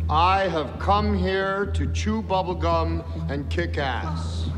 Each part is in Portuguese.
I have come here to chew bubblegum and kick ass.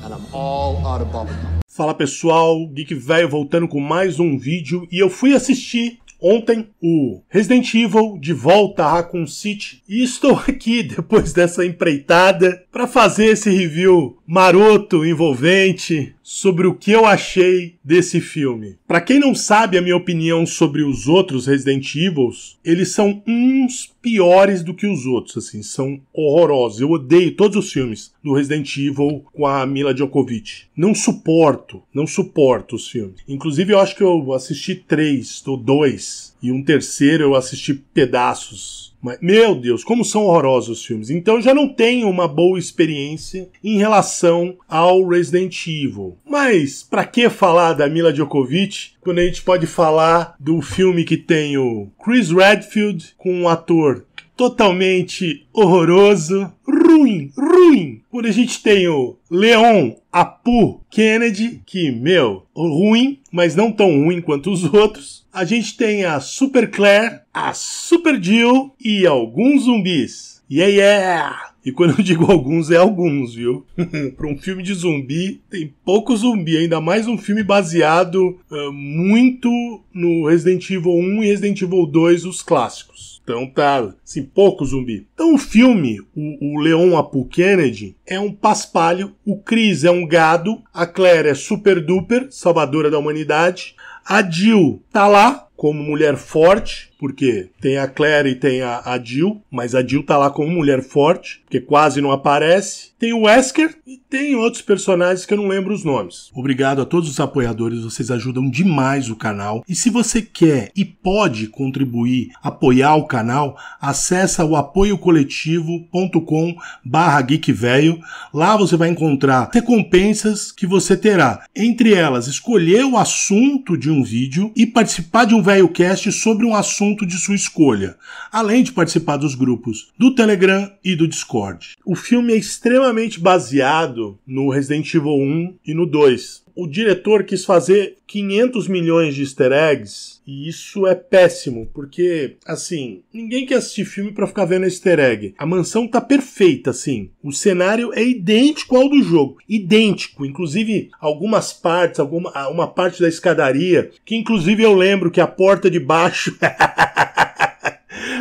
And I'm all out of bubblegum. Fala pessoal, Geek Velho voltando com mais um vídeo e eu fui assistir ontem o Resident Evil de volta a Raccoon City e estou aqui depois dessa empreitada para fazer esse review maroto, envolvente sobre o que eu achei desse filme. Para quem não sabe a minha opinião sobre os outros Resident Evils, eles são uns piores do que os outros, assim, são horrorosos. Eu odeio todos os filmes do Resident Evil com a Mila Jovovich. Não suporto os filmes. Inclusive eu acho que eu assisti 3 ou 2 e um terceiro eu assisti pedaços. Mas, meu Deus, como são horrorosos os filmes. Então eu já não tenho uma boa experiência em relação ao Resident Evil. Mas pra que falar da Mila Jovovich quando a gente pode falar do filme que tem o Chris Redfield com um ator totalmente horroroso, ruim. Quando a gente tem o Leon Apu Kennedy, que, ruim, mas não tão ruim quanto os outros. A gente tem a Super Claire, a Super Jill e alguns zumbis. Yeah! E quando eu digo alguns, é alguns, viu? Para um filme de zumbi, tem pouco zumbi. Ainda mais um filme baseado muito no Resident Evil 1 e Resident Evil 2, os clássicos. Então tá, assim, pouco zumbi. Então o filme, o Leon Apu Kennedy, é um paspalho. O Chris é um gado. A Claire é super duper, salvadora da humanidade. A Jill tá lá como mulher forte, porque tem a Claire e tem a Jill, mas a Jill tá lá como mulher forte, porque quase não aparece. Tem o Wesker e tem outros personagens que eu não lembro os nomes. Obrigado a todos os apoiadores, vocês ajudam demais o canal. E se você quer e pode contribuir, apoiar o canal, acessa o apoiocoletivo.com/geekvelho. Lá você vai encontrar recompensas que você terá. Entre elas, escolher o assunto de um vídeo e participar de um VelhoCast sobre um assunto de sua escolha, além de participar dos grupos do Telegram e do Discord. O filme é extremamente baseado no Resident Evil 1 e no 2. O diretor quis fazer 500 milhões de easter eggs e isso é péssimo, porque, assim, ninguém quer assistir filme pra ficar vendo easter egg. A mansão tá perfeita, assim. O cenário é idêntico ao do jogo. Idêntico. Inclusive, algumas partes, uma parte da escadaria, que inclusive eu lembro que a porta de baixo...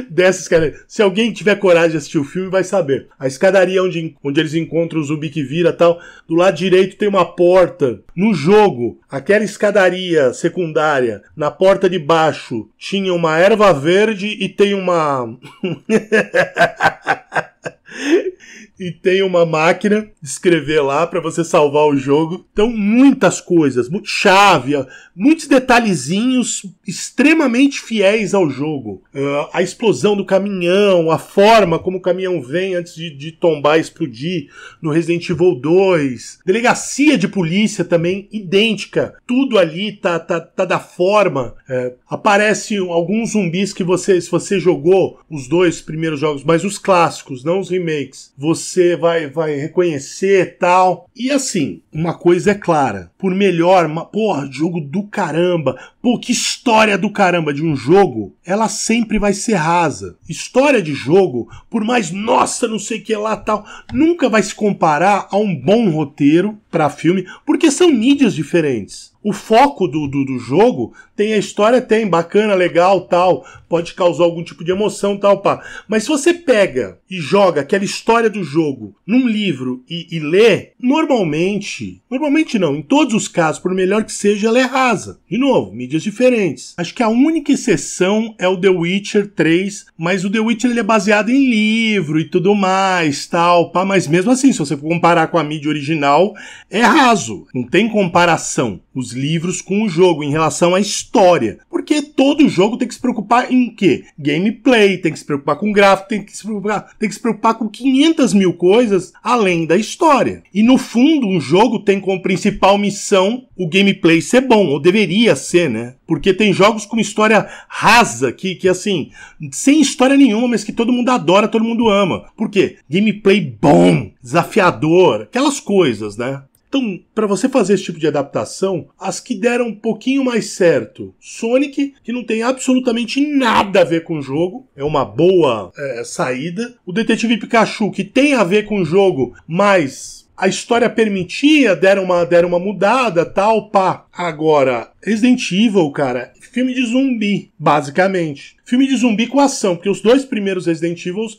dessa escadaria. Se alguém tiver coragem de assistir o filme, vai saber. A escadaria onde eles encontram o zumbi que vira e tal, do lado direito tem uma porta. No jogo, aquela escadaria secundária, na porta de baixo, tinha uma erva verde e tem uma... E tem uma máquina de escrever lá para você salvar o jogo. Então, muitas coisas, chave, muitos detalhezinhos extremamente fiéis ao jogo. A explosão do caminhão, a forma como o caminhão vem antes de tombar e explodir no Resident Evil 2. Delegacia de polícia também idêntica. Tudo ali tá da forma. Aparecem alguns zumbis que se você jogou os 2 primeiros jogos, mas os clássicos, não os remakes, você vai reconhecer e tal. E assim, uma coisa é clara. Por melhor, jogo do caramba. Pô, que história do caramba de um jogo, ela sempre vai ser rasa. História de jogo, por mais, nossa, não sei o que lá tal, nunca vai se comparar a um bom roteiro pra filme, porque são mídias diferentes. O foco do jogo tem a história, tem bacana, legal, tal, pode causar algum tipo de emoção, tal, pá. Mas se você pega e joga aquela história do jogo num livro e lê, normalmente não, em todos os casos, por melhor que seja, ela é rasa. De novo, mídias diferentes. Acho que a única exceção é o The Witcher 3, mas o The Witcher ele é baseado em livro e tudo mais, tal, pá. Mas mesmo assim, se você for comparar com a mídia original, é raso. Não tem comparação. Os livros com o jogo em relação à história. Porque todo jogo tem que se preocupar em quê? Gameplay, tem que se preocupar com gráfico, tem que se preocupar com 500 mil coisas além da história. E no fundo, um jogo tem como principal missão o gameplay ser bom, ou deveria ser, né? Porque tem jogos com história rasa, que assim, sem história nenhuma, mas que todo mundo adora, todo mundo ama. Por quê? Gameplay bom, desafiador, aquelas coisas, né? Então, pra você fazer esse tipo de adaptação, as que deram um pouquinho mais certo, Sonic, que não tem absolutamente nada a ver com o jogo, é uma boa saída. O Detetive Pikachu, que tem a ver com o jogo, mas a história permitia, deram uma mudada, tal, pá. Agora, Resident Evil, cara, filme de zumbi, basicamente. Filme de zumbi com ação, porque os 2 primeiros Resident Evils,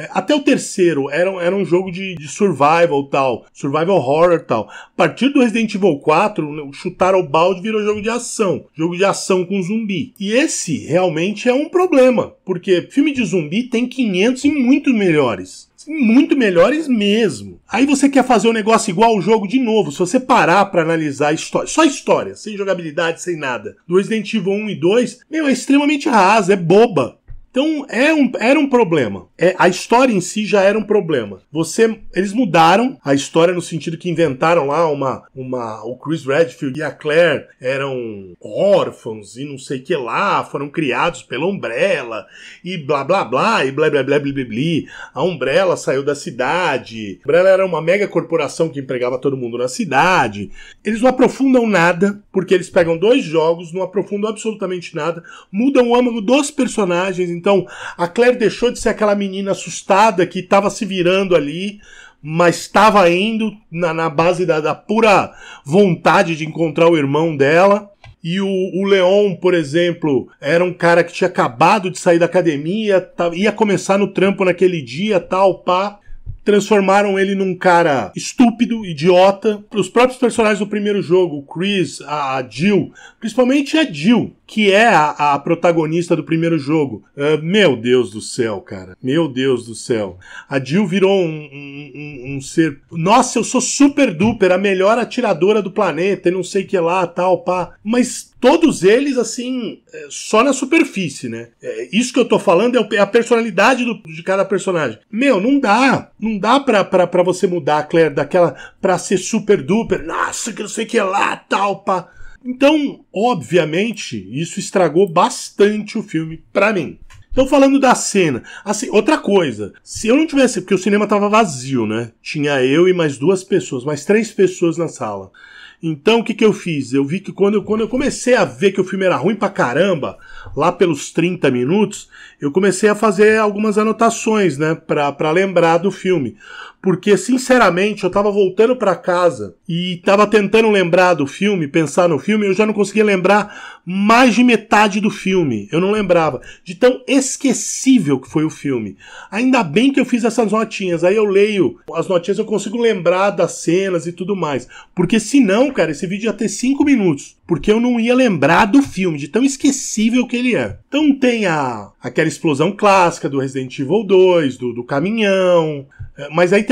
até o terceiro, era um jogo de survival tal, survival horror tal. A partir do Resident Evil 4, chutaram o balde e virou jogo de ação com zumbi. E esse realmente é um problema, porque filme de zumbi tem 500 e muito melhores. Muito melhores mesmo. Aí você quer fazer um negócio igual ao jogo de novo. Se você parar pra analisar a história, só história, sem jogabilidade, sem nada, do Resident Evil 1 e 2, é extremamente rasa, é boba. Então era um problema. A história em si já era um problema. Eles mudaram a história no sentido que inventaram lá o Chris Redfield e a Claire eram órfãos e não sei o que lá, foram criados pela Umbrella e blá blá blá e blá blá blá blá blá blá. A Umbrella saiu da cidade. A Umbrella era uma mega corporação que empregava todo mundo na cidade. Eles não aprofundam nada, porque eles pegam 2 jogos, não aprofundam absolutamente nada, mudam o âmago dos personagens. Então, a Claire deixou de ser aquela menina assustada que estava se virando ali, mas estava indo na base da pura vontade de encontrar o irmão dela. E o Leon, por exemplo, era um cara que tinha acabado de sair da academia, ia começar no trampo naquele dia, tal, pá. Transformaram ele num cara estúpido, idiota. Os próprios personagens do primeiro jogo, o Chris, a Jill, principalmente a Jill, que é a protagonista do primeiro jogo. Meu Deus do céu, cara. Meu Deus do céu. A Jill virou um ser... Nossa, eu sou super duper, a melhor atiradora do planeta, e não sei o que lá, tal, pá. Mas todos eles, assim, só na superfície, né? Isso que eu tô falando é a personalidade de cada personagem. Não dá. Não dá pra você mudar a Claire daquela pra ser super duper. Nossa, que não sei o que lá, tal, pá. Então, obviamente, isso estragou bastante o filme pra mim. Então, falando da cena, assim, outra coisa, se eu não tivesse, porque o cinema tava vazio, né? Tinha eu e mais 2 pessoas, mais 3 pessoas na sala. Então, o que eu fiz? Eu vi que quando eu comecei a ver que o filme era ruim pra caramba, lá pelos 30 minutos, eu comecei a fazer algumas anotações, né, pra lembrar do filme. Porque, sinceramente, eu tava voltando pra casa e tava tentando lembrar do filme, pensar no filme, eu já não conseguia lembrar mais de metade do filme. Eu não lembrava. De tão esquecível que foi o filme. Ainda bem que eu fiz essas notinhas. Aí eu leio as notinhas, eu consigo lembrar das cenas e tudo mais. Porque senão, cara, esse vídeo ia ter 5 minutos. Porque eu não ia lembrar do filme, de tão esquecível que ele é. Então tem aquela explosão clássica do Resident Evil 2, do caminhão... Mas aí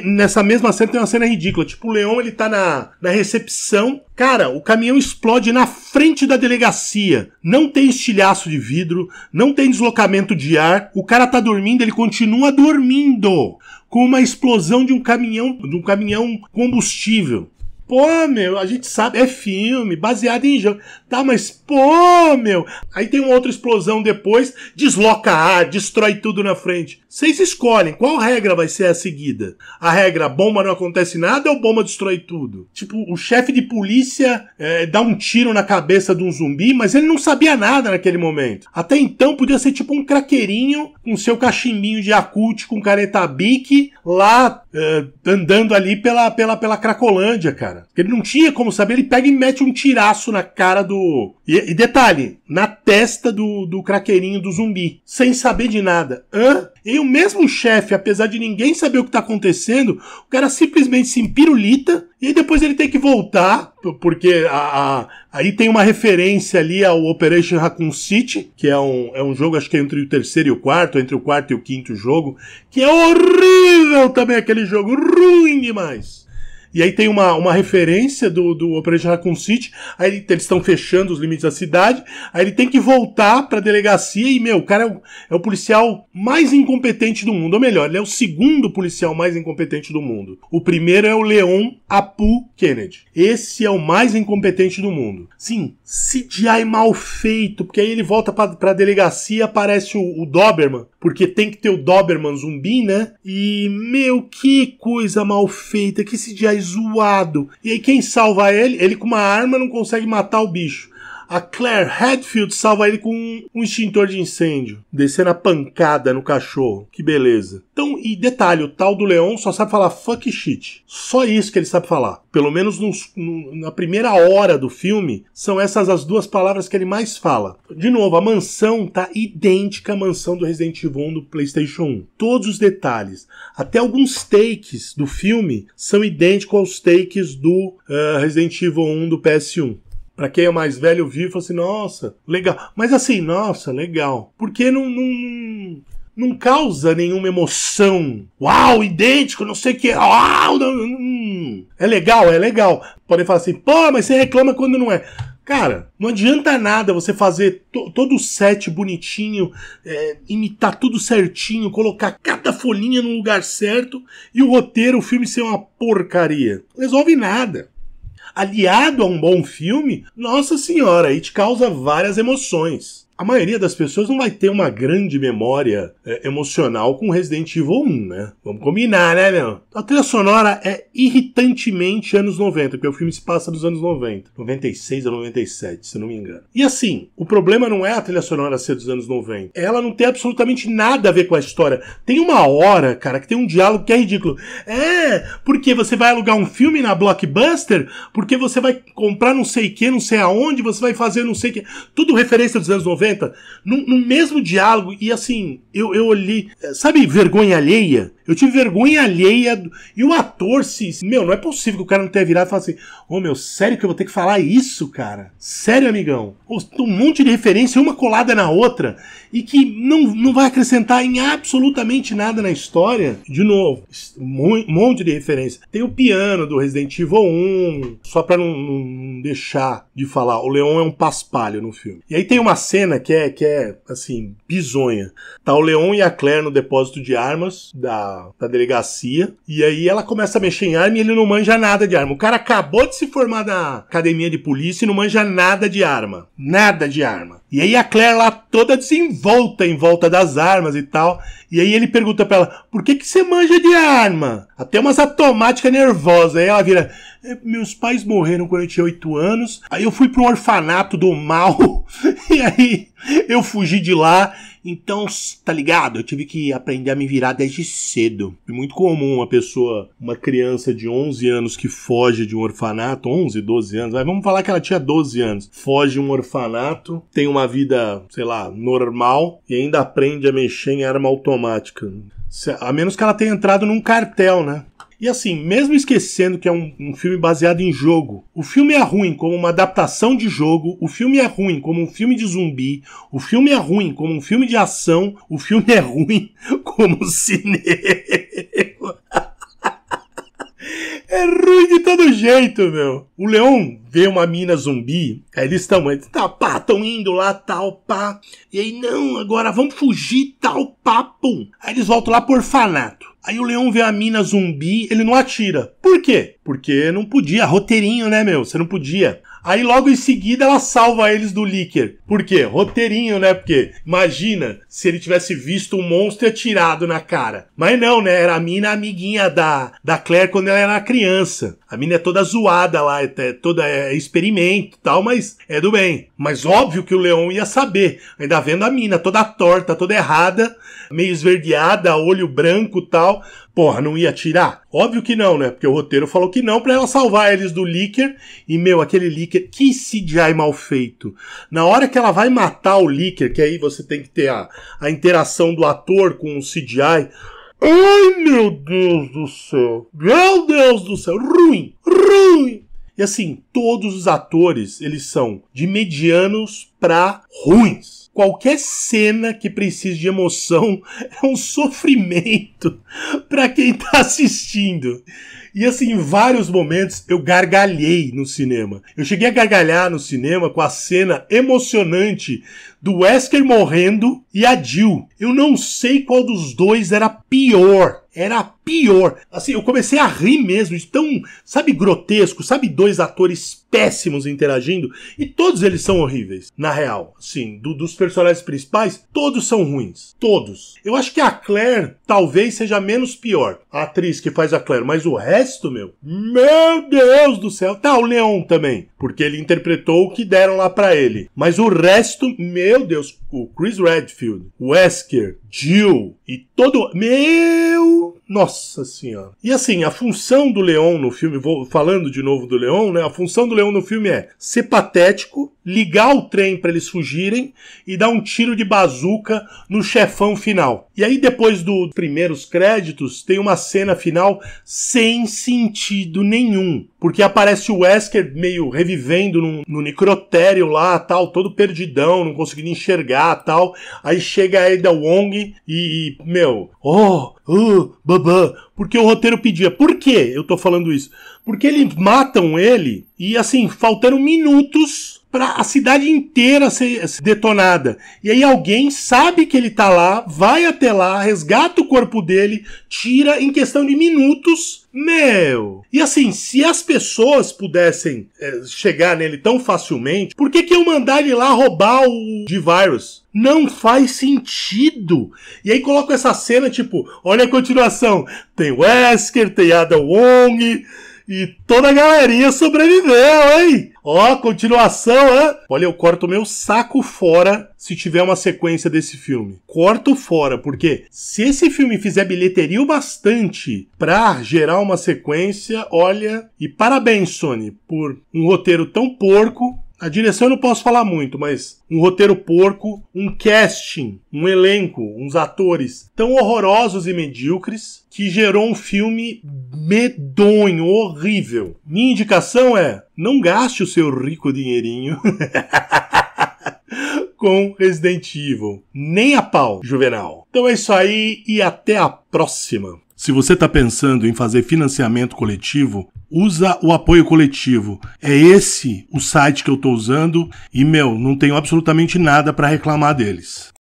nessa mesma cena tem uma cena ridícula. Tipo, o Leon, ele tá na recepção. Cara, o caminhão explode na frente da delegacia. Não tem estilhaço de vidro, não tem deslocamento de ar. O cara tá dormindo, ele continua dormindo. Com uma explosão de um caminhão combustível. Pô, a gente sabe, é filme, baseado em jogo. Tá, mas pô, Aí tem uma outra explosão depois, desloca ar, destrói tudo na frente. Vocês escolhem qual regra vai ser a seguida. A regra, bomba não acontece nada ou bomba destrói tudo? Tipo, o chefe de polícia dá um tiro na cabeça de um zumbi, mas ele não sabia nada naquele momento. Até então podia ser tipo um craqueirinho com seu cachimbinho de Yakult com caneta Bic lá andando ali pela Cracolândia, cara. Ele não tinha como saber, ele pega e mete um tiraço na cara do... E detalhe, na testa do craqueirinho do zumbi, sem saber de nada. E o mesmo chefe, apesar de ninguém saber o que tá acontecendo, o cara simplesmente se empirulita e aí depois ele tem que voltar, porque aí tem uma referência ali ao Operation Raccoon City, que é um jogo, acho que é entre o terceiro e o quarto, entre o quarto e o quinto jogo, que é horrível também aquele jogo, ruim demais. E aí tem uma referência do Operation Raccoon City, aí eles estão fechando os limites da cidade, aí ele tem que voltar pra delegacia e, o cara é o policial mais incompetente do mundo, ou melhor, ele é o segundo policial mais incompetente do mundo. O primeiro é o Leon Apu Kennedy. Esse é o mais incompetente do mundo. Sim, CGI mal feito, porque aí ele volta pra delegacia, aparece o Doberman porque tem que ter o Doberman zumbi, né? E, meu, que coisa mal feita, que CGI zoado. E aí quem salva ele? Ele com uma arma não consegue matar o bicho. A Claire Hadfield salva ele com um extintor de incêndio, descendo a pancada no cachorro. Que beleza. Então, e detalhe, o tal do Leon só sabe falar fuck shit. Só isso que ele sabe falar. Pelo menos na primeira hora do filme, são essas as duas palavras que ele mais fala. De novo, a mansão tá idêntica à mansão do Resident Evil 1 do PlayStation 1. Todos os detalhes. Até alguns takes do filme são idênticos aos takes do Resident Evil 1 do PS1. Pra quem é mais velho, viu e falou assim, nossa, legal. Mas assim, nossa, legal. Porque não causa nenhuma emoção. Uau, idêntico, não sei o que. Uau, é legal, é legal. Podem falar assim, pô, mas você reclama quando não é. Cara, não adianta nada você fazer todo o set bonitinho, imitar tudo certinho, colocar cada folhinha no lugar certo e o roteiro, o filme ser uma porcaria. Não resolve nada. Aliado a um bom filme, nossa senhora, aí te causa várias emoções. A maioria das pessoas não vai ter uma grande memória emocional com Resident Evil 1, né? Vamos combinar, né, meu? A trilha sonora é irritantemente anos 90, porque o filme se passa dos anos 90. 96 a 97, se não me engano. E assim, o problema não é a trilha sonora ser dos anos 90. Ela não tem absolutamente nada a ver com a história. Tem uma hora, cara, que tem um diálogo que é ridículo. Porque você vai alugar um filme na Blockbuster, porque você vai comprar não sei o que, não sei aonde, você vai fazer não sei o que. Tudo referência dos anos 90. No mesmo diálogo, e assim, eu olhei, sabe, vergonha alheia? Eu tive vergonha alheia, e o ator não é possível que o cara não tenha virado e falar assim, meu, sério que eu vou ter que falar isso, cara? Sério, amigão? Um monte de referência, uma colada na outra, e que não vai acrescentar em absolutamente nada na história. De novo, um monte de referência. Tem o piano do Resident Evil 1, só pra não deixar de falar, o Leon é um paspalho no filme. E aí tem uma cena que é assim, bizonha. Tá o Leon e a Claire no depósito de armas da delegacia, e aí ela começa a mexer em arma e ele não manja nada de arma. O cara acabou de se formar na academia de polícia e não manja nada de arma. Nada de arma. E aí a Claire lá toda desenvolta em volta das armas e tal. E aí ele pergunta pra ela, por que você manja de arma? Até umas automáticas nervosas. Aí ela vira, meus pais morreram quando eu tinha 8 anos. Aí eu fui pra um orfanato do mal. E aí eu fugi de lá. Então, tá ligado? Eu tive que aprender a me virar desde cedo. É muito comum uma criança de 11 anos que foge de um orfanato, 11, 12 anos, mas vamos falar que ela tinha 12 anos, foge de um orfanato, tem uma vida, sei lá, normal e ainda aprende a mexer em arma automática. A menos que ela tenha entrado num cartel, né? E assim, mesmo esquecendo que é um filme baseado em jogo, o filme é ruim como uma adaptação de jogo, o filme é ruim como um filme de zumbi, o filme é ruim como um filme de ação, o filme é ruim como cinema. É ruim de todo jeito, meu. O Leon vê uma mina zumbi, aí eles estão indo lá, tal, pá. E aí, não, agora vamos fugir, tal, pá, pum. Aí eles voltam lá pro orfanato. Aí o Leon vê a mina zumbi, ele não atira. Por quê? Porque não podia, roteirinho, né, meu? Você não podia. Aí logo em seguida ela salva eles do Licker. Por quê? Roteirinho, né? Porque imagina se ele tivesse visto um monstro e atirado na cara. Mas não, né? Era a mina amiguinha da Claire quando ela era criança. A mina é toda zoada lá, toda experimento e tal, mas é do bem. Mas óbvio que o Leon ia saber. Ainda vendo a mina toda torta, toda errada, meio esverdeada, olho branco e tal. Porra, não ia atirar? Óbvio que não, né? Porque o roteiro falou que não pra ela salvar eles do Licker. E, meu, aquele Licker, que CGI mal feito. Na hora que ela vai matar o Licker, que aí você tem que ter a interação do ator com o CGI. Ai, meu Deus do céu. Meu Deus do céu. Ruim. Ruim. E assim, todos os atores, eles são de medianos pra ruins. Qualquer cena que precise de emoção é um sofrimento pra quem tá assistindo. E assim, em vários momentos eu gargalhei no cinema. Eu cheguei a gargalhar no cinema com a cena emocionante do Wesker morrendo e a Jill. Eu não sei qual dos dois era pior. Era pior. Assim, eu comecei a rir mesmo. De tão, sabe, grotesco. Sabe, dois atores péssimos interagindo. E todos eles são horríveis, na real. Assim, dos personagens principais, todos são ruins. Todos. Eu acho que a Claire talvez seja menos pior. A atriz que faz a Claire. Mas o resto, meu Deus do céu. Tá, o Leon também. Porque ele interpretou o que deram lá pra ele. Mas o resto, meu Deus. O Chris Redfield, o Wesker, Jill e todo... Nossa senhora. E assim, a função do Leon no filme, vou falando de novo do Leon, né? A função do Leon no filme é ser patético, ligar o trem pra eles fugirem e dar um tiro de bazuca no chefão final. E aí depois dos primeiros créditos tem uma cena final sem sentido nenhum. Porque aparece o Wesker meio revivendo no necrotério lá, tal, todo perdidão, não conseguindo enxergar, tal. Aí chega a Ada Wong e babá, porque o roteiro pedia. Por que eu tô falando isso? Porque eles matam ele e assim, faltando minutos pra a cidade inteira ser detonada. E aí alguém sabe que ele tá lá, vai até lá, resgata o corpo dele, tira em questão de minutos. E assim, se as pessoas pudessem chegar nele tão facilmente, por que iam mandar ele lá roubar o G-Virus? Não faz sentido. E aí coloca essa cena, tipo, olha a continuação. Tem Wesker, tem Ada Wong... E toda a galerinha sobreviveu, hein? Ó, continuação, hein? Olha, eu corto meu saco fora se tiver uma sequência desse filme. Corto fora, porque se esse filme fizer bilheteria o bastante pra gerar uma sequência, olha... E parabéns, Sony, por um roteiro tão porco. A direção eu não posso falar muito, mas um roteiro porco, um casting, um elenco, uns atores tão horrorosos e medíocres que gerou um filme medonho, horrível. Minha indicação é, não gaste o seu rico dinheirinho com Resident Evil. Nem a pau, Juvenal. Então é isso aí e até a próxima. Se você está pensando em fazer financiamento coletivo, usa o apoio coletivo. É esse o site que eu estou usando e, não tenho absolutamente nada para reclamar deles.